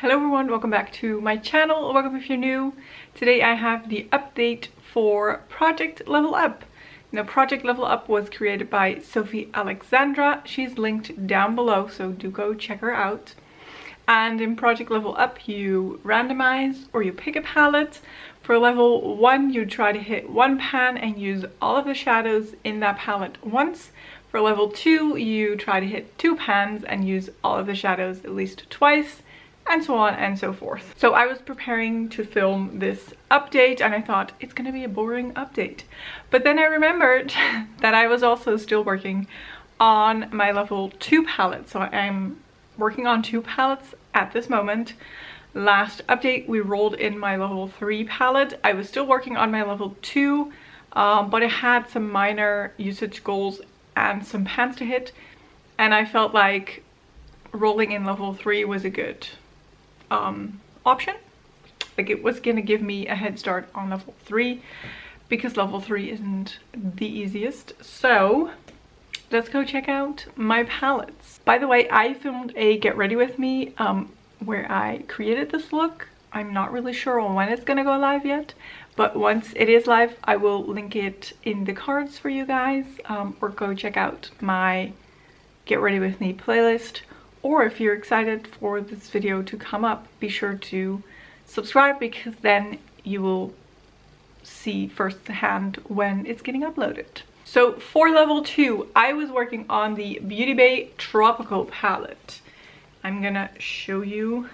Hello everyone, welcome back to my channel. Welcome if you're new. Today I have the update for Project Level Up. Now, Project Level Up was created by Sophie Alexandra. She's linked down below, so do go check her out. And in Project Level Up, you randomize or you pick a palette. For level 1, you try to hit one pan and use all of the shadows in that palette once. For level 2, you try to hit 2 pans and use all of the shadows at least twice, and so on and so forth. So I was preparing to film this update and I thought it's gonna be a boring update. But then I remembered that I was also still working on my level 2 palette. So I'm working on 2 palettes at this moment. Last update we rolled in my level 3 palette. I was still working on my level 2, but I had some minor usage goals and some pans to hit, and I felt like rolling in level 3 was a good option. Like, it was gonna give me a head start on level 3 because level 3 isn't the easiest. So let's go check out my palettes. By the way, I filmed a get ready with me where I created this look. I'm not really sure when it's gonna go live yet, but once it is live I will link it in the cards for you guys, or go check out my get ready with me playlist. Or if you're excited for this video to come up, be sure to subscribe, because then you will see firsthand when it's getting uploaded. So for level 2, I was working on the Beauty Bay Tropical palette. I'm gonna show you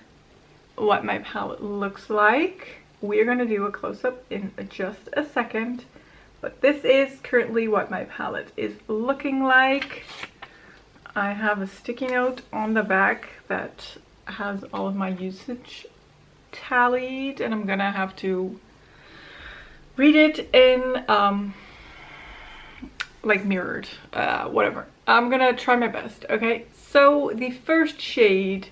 what my palette looks like. We're gonna do a close-up in just a second, but this is currently what my palette is looking like. I have a sticky note on the back that has all of my usage tallied, and I'm gonna have to read it in like mirrored, whatever. I'm gonna try my best. Okay, so the first shade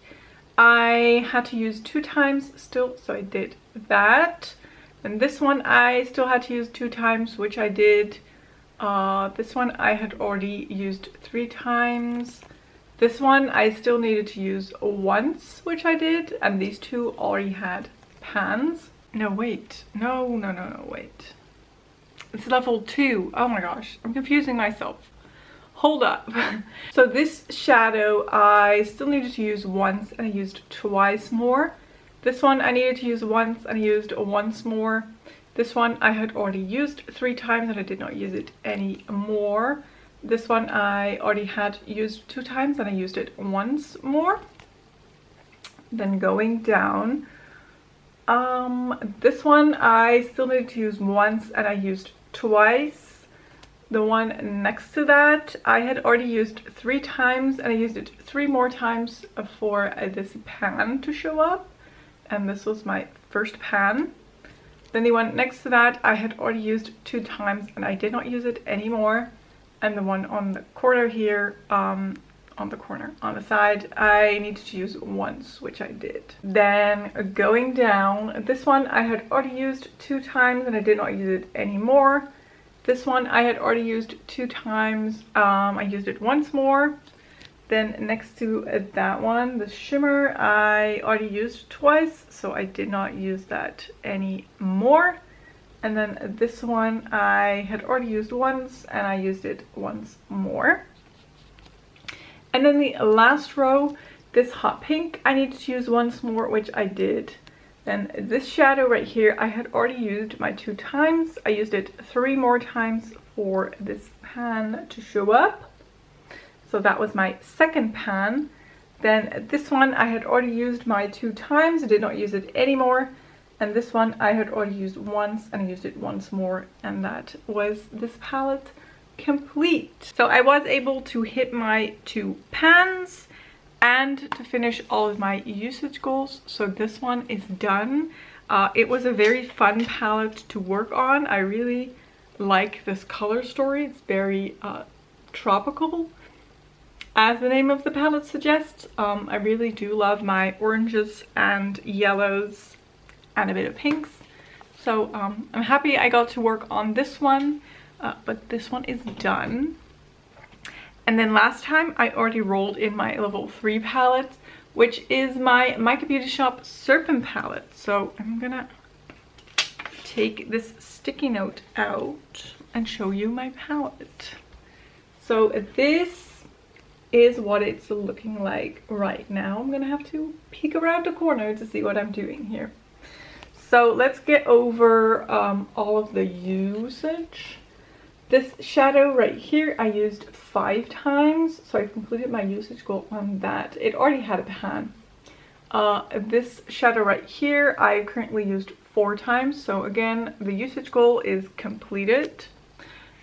I had to use 2 times still, so I did that. And this one I still had to use 2 times, which I did. This one I had already used 3 times. This one I still needed to use once, which I did. And these 2 already had pans. No, wait. No, wait. It's level 2. Oh my gosh, I'm confusing myself. Hold up. So this shadow I still needed to use once and I used twice more. This one I needed to use once and I used once more. This one I had already used 3 times and I did not use it anymore. This one I already had used 2 times and I used it once more. Then going down, this one I still needed to use once and I used twice. The one next to that I had already used 3 times and I used it 3 more times for this pan to show up. And this was my first pan. Then the one next to that I had already used 2 times and I did not use it anymore. And the one on the corner here, on the side, I needed to use once, which I did. Then going down, this one I had already used 2 times and I did not use it anymore. This one I had already used 2 times, I used it once more. Then next to that one, the shimmer, I already used twice, so I did not use that anymore. And then this one I had already used once and I used it once more. And then the last row, this hot pink, I needed to use once more, which I did. Then this shadow right here, I had already used my 2 times. I used it 3 more times for this pan to show up. So that was my second pan. Then this one I had already used my 2 times. I did not use it anymore. And this one I had already used once and I used it once more. And that was this palette complete. So I was able to hit my 2 pans and to finish all of my usage goals. So this one is done. It was a very fun palette to work on. I really like this color story. It's very tropical, as the name of the palette suggests. I really do love my oranges and yellows and a bit of pinks. So I'm happy I got to work on this one, but this one is done. And then last time I already rolled in my level 3 palette, which is my Mica Beauty Shop Serpent palette. So I'm gonna take this sticky note out and show you my palette. So this is what it's looking like right now. I'm gonna have to peek around the corner to see what I'm doing here. So let's get over all of the usage. This shadow right here I used 5 times, so I've completed my usage goal on that. It already had a pan. This shadow right here I currently used 4 times, so again the usage goal is completed.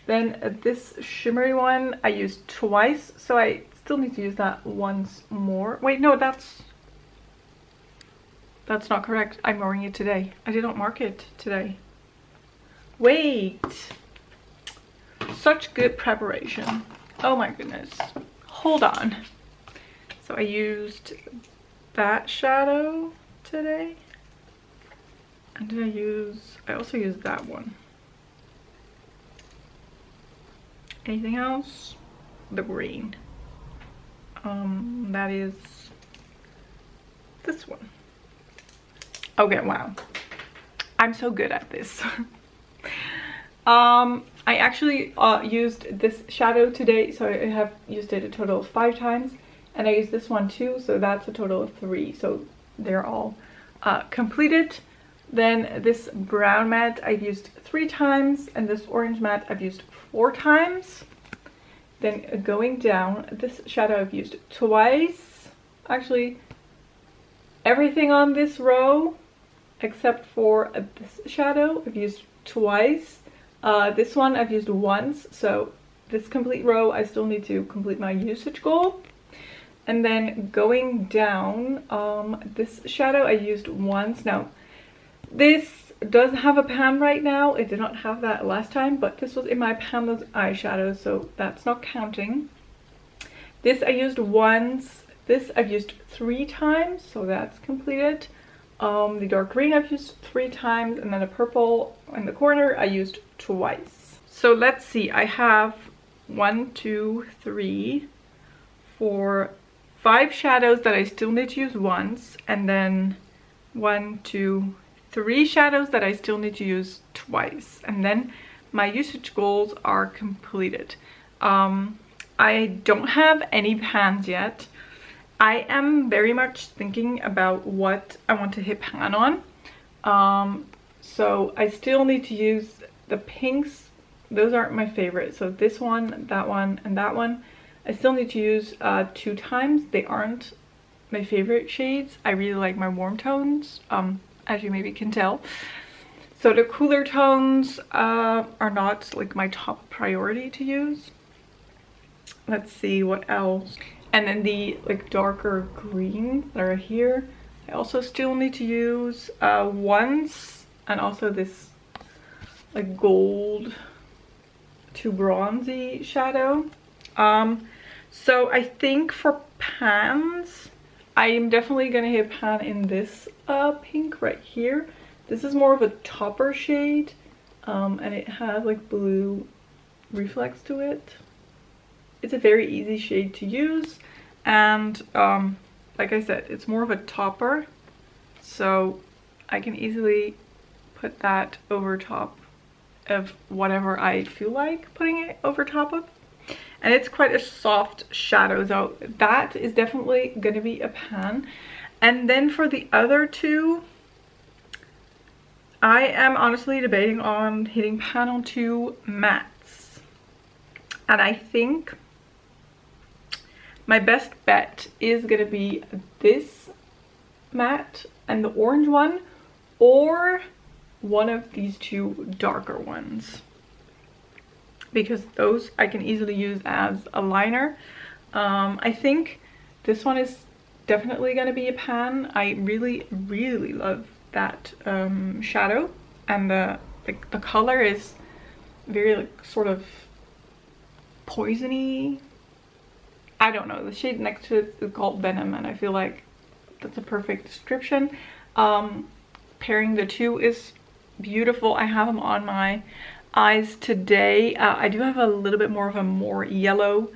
Then this shimmery one I used twice, so I still need to use that once more. Wait, no, that's not correct. I'm marking it today. I did not mark it today. Wait. Such good preparation. Oh my goodness. Hold on. So I used that shadow today. And did I also used that one. Anything else? The green. That is this one. Okay, wow. I'm so good at this. I actually used this shadow today, so I have used it a total of 5 times, and I used this one too, so that's a total of 3. So they're all completed. Then this brown matte I've used 3 times, and this orange matte I've used 4 times. Then going down, this shadow I've used twice. Actually, everything on this row except for this shadow I've used twice. This one I've used once, so this complete row I still need to complete my usage goal. And then going down, this shadow I used once. Now this does have a pan right now. It did not have that last time, but this was in my panless eyeshadow, so that's not counting. This I used once. This I've used 3 times, so that's completed. The dark green I've used 3 times, and then the purple in the corner I used twice. So let's see, I have 1, 2, 3, 4, 5 shadows that I still need to use once, and then 1, 2, 3 shadows that I still need to use twice, and then my usage goals are completed. I don't have any pans yet. I am very much thinking about what I want to hit pan on. So I still need to use the pinks. Those aren't my favorite. So this one, and that one. I still need to use 2 times. They aren't my favorite shades. I really like my warm tones, as you maybe can tell. So the cooler tones are not like my top priority to use. Let's see what else. And then the like darker greens that are here, I also still need to use once, and also this like gold to bronzy shadow. So I think for pans, I am definitely gonna hit pan in this pink right here. This is more of a topper shade, and it has like blue reflex to it. It's a very easy shade to use, and like I said, it's more of a topper, so I can easily put that over top of whatever I feel like putting it over top of. And it's quite a soft shadow, so that is definitely going to be a pan. And then for the other 2, I am honestly debating on hitting pan on 2 mattes. And I think my best bet is going to be this matte and the orange one, or one of these 2 darker ones, because those I can easily use as a liner. I think this one is definitely going to be a pan. I really love that shadow, and the color is very like sort of poisony. I don't know, the shade next to it is called Venom, and I feel like that's a perfect description. Pairing the 2 is beautiful. I have them on my eyes today. I do have a little bit more of a yellow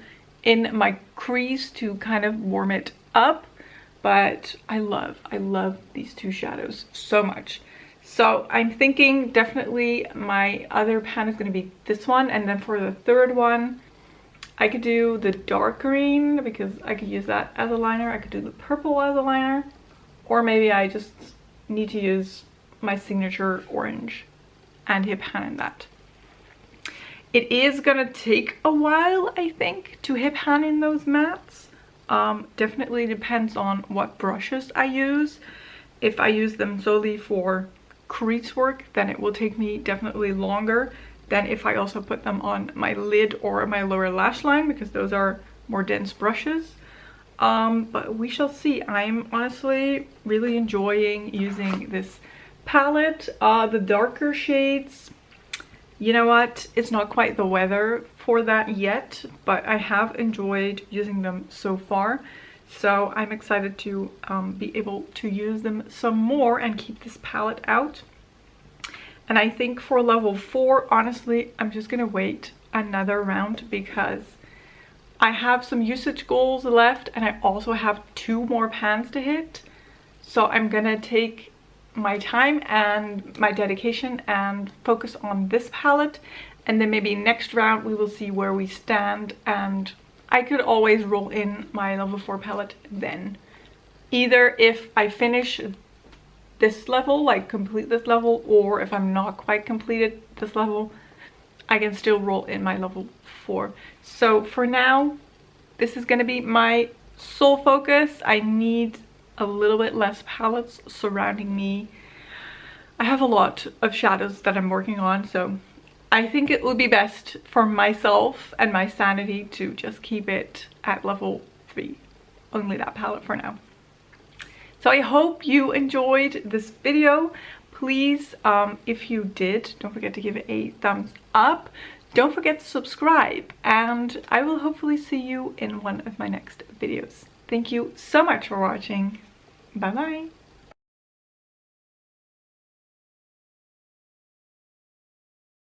in my crease to kind of warm it up, but I love these two shadows so much. So I'm thinking definitely my other pan is going to be this one, and then for the third one I could do the dark green because I could use that as a liner. I could do the purple as a liner, or maybe I just need to use my signature orange and hit pan in that. It is gonna take a while, I think, to hit pan in those mattes. Definitely depends on what brushes I use. If I use them solely for crease work, then it will take me definitely longer than if I also put them on my lid or my lower lash line, because those are more dense brushes. But we shall see. I'm honestly really enjoying using this palette. The darker shades, you know what, it's not quite the weather for that yet, but I have enjoyed using them so far. So I'm excited to be able to use them some more and keep this palette out. And I think for level 4, honestly, I'm just gonna wait another round because I have some usage goals left and I also have 2 more pans to hit. So I'm gonna take my time and my dedication and focus on this palette, and then maybe next round we will see where we stand, and I could always roll in my level 4 palette then. Either if I finish this level, like complete this level, or if I'm not quite completed this level, I can still roll in my level 4. So for now, this is going to be my sole focus. I need a little bit less palettes surrounding me. I have a lot of shadows that I'm working on, so I think it would be best for myself and my sanity to just keep it at level 3. Only that palette for now. So I hope you enjoyed this video. Please, if you did, don't forget to give it a thumbs up. Don't forget to subscribe, and I will hopefully see you in one of my next videos. Thank you so much for watching. Bye bye.